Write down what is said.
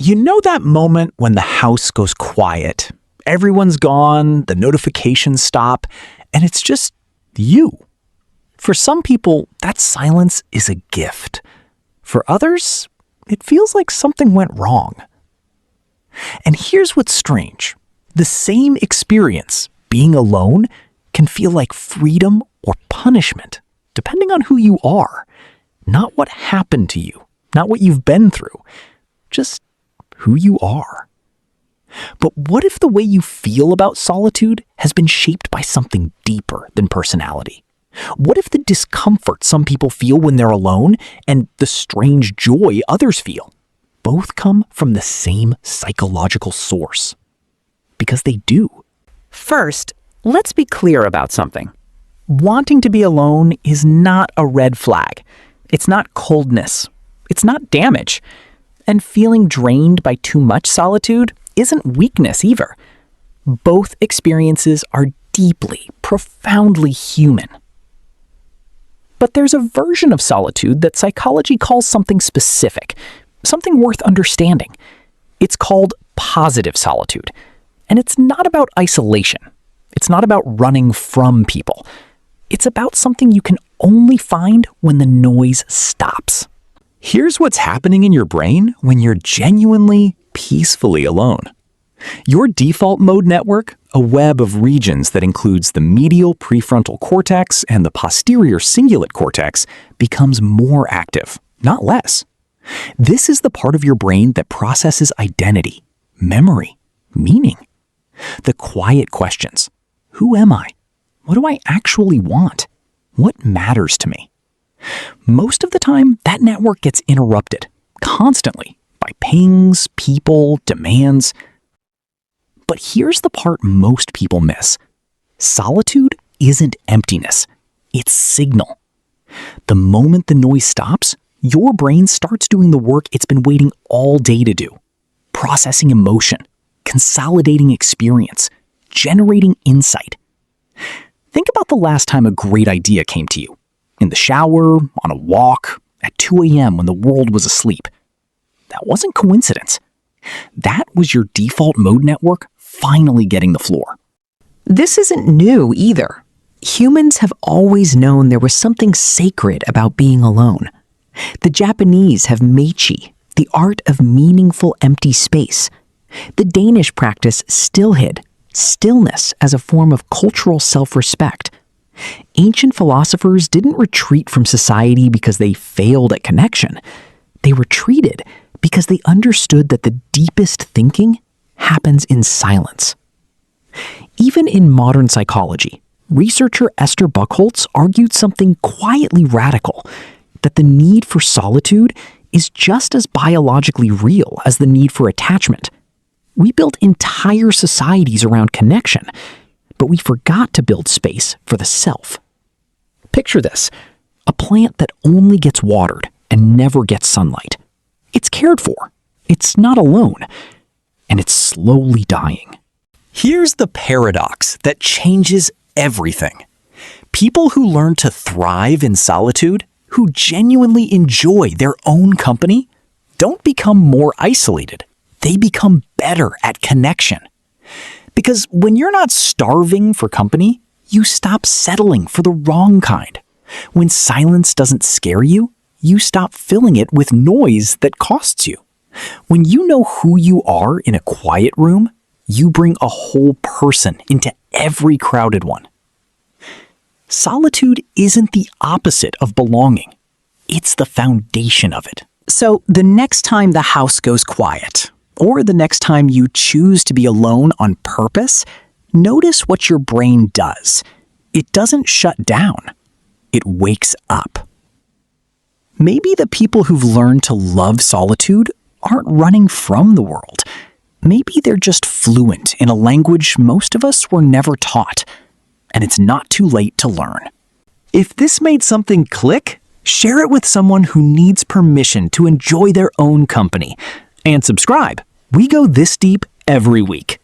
You know that moment when the house goes quiet, everyone's gone, the notifications stop, and it's just you. For some people, that silence is a gift. For others, it feels like something went wrong. And here's what's strange. The same experience, being alone, can feel like freedom or punishment, depending on who you are. Not what happened to you, not what you've been through, just who you are. But what if the way you feel about solitude has been shaped by something deeper than personality? What if the discomfort some people feel when they're alone and the strange joy others feel both come from the same psychological source? Because they do. First, let's be clear about something. Wanting to be alone is not a red flag. It's not coldness. It's not damage. And feeling drained by too much solitude isn't weakness either. Both experiences are deeply, profoundly human. But there's a version of solitude that psychology calls something specific, something worth understanding. It's called positive solitude. And it's not about isolation. It's not about running from people. It's about something you can only find when the noise stops. Here's what's happening in your brain when you're genuinely, peacefully alone. Your default mode network, a web of regions that includes the medial prefrontal cortex and the posterior cingulate cortex, becomes more active, not less. This is the part of your brain that processes identity, memory, meaning. The quiet questions. Who am I? What do I actually want? What matters to me? Most of the time, that network gets interrupted, constantly, by pings, people, demands. But here's the part most people miss. Solitude isn't emptiness. It's signal. The moment the noise stops, your brain starts doing the work it's been waiting all day to do. Processing emotion, consolidating experience, generating insight. Think about the last time a great idea came to you. In the shower, on a walk, at 2 a.m. when the world was asleep. That wasn't coincidence. That was your default mode network finally getting the floor. This isn't new either. Humans have always known there was something sacred about being alone. The Japanese have Meichi, the art of meaningful empty space. The Danish practice stillhed, stillness as a form of cultural self-respect. Ancient philosophers didn't retreat from society because they failed at connection. They retreated because they understood that the deepest thinking happens in silence. Even in modern psychology, researcher Esther Buchholz argued something quietly radical, that the need for solitude is just as biologically real as the need for attachment. We built entire societies around connection, but we forgot to build space for the self. Picture this, a plant that only gets watered and never gets sunlight. It's cared for, it's not alone, and it's slowly dying. Here's the paradox that changes everything. People who learn to thrive in solitude, who genuinely enjoy their own company, don't become more isolated. They become better at connection. Because when you're not starving for company, you stop settling for the wrong kind. When silence doesn't scare you, you stop filling it with noise that costs you. When you know who you are in a quiet room, you bring a whole person into every crowded one. Solitude isn't the opposite of belonging. It's the foundation of it. So the next time the house goes quiet, or the next time you choose to be alone on purpose, notice what your brain does. It doesn't shut down. It wakes up. Maybe the people who've learned to love solitude aren't running from the world. Maybe they're just fluent in a language most of us were never taught, and it's not too late to learn. If this made something click, share it with someone who needs permission to enjoy their own company. And subscribe. We go this deep every week.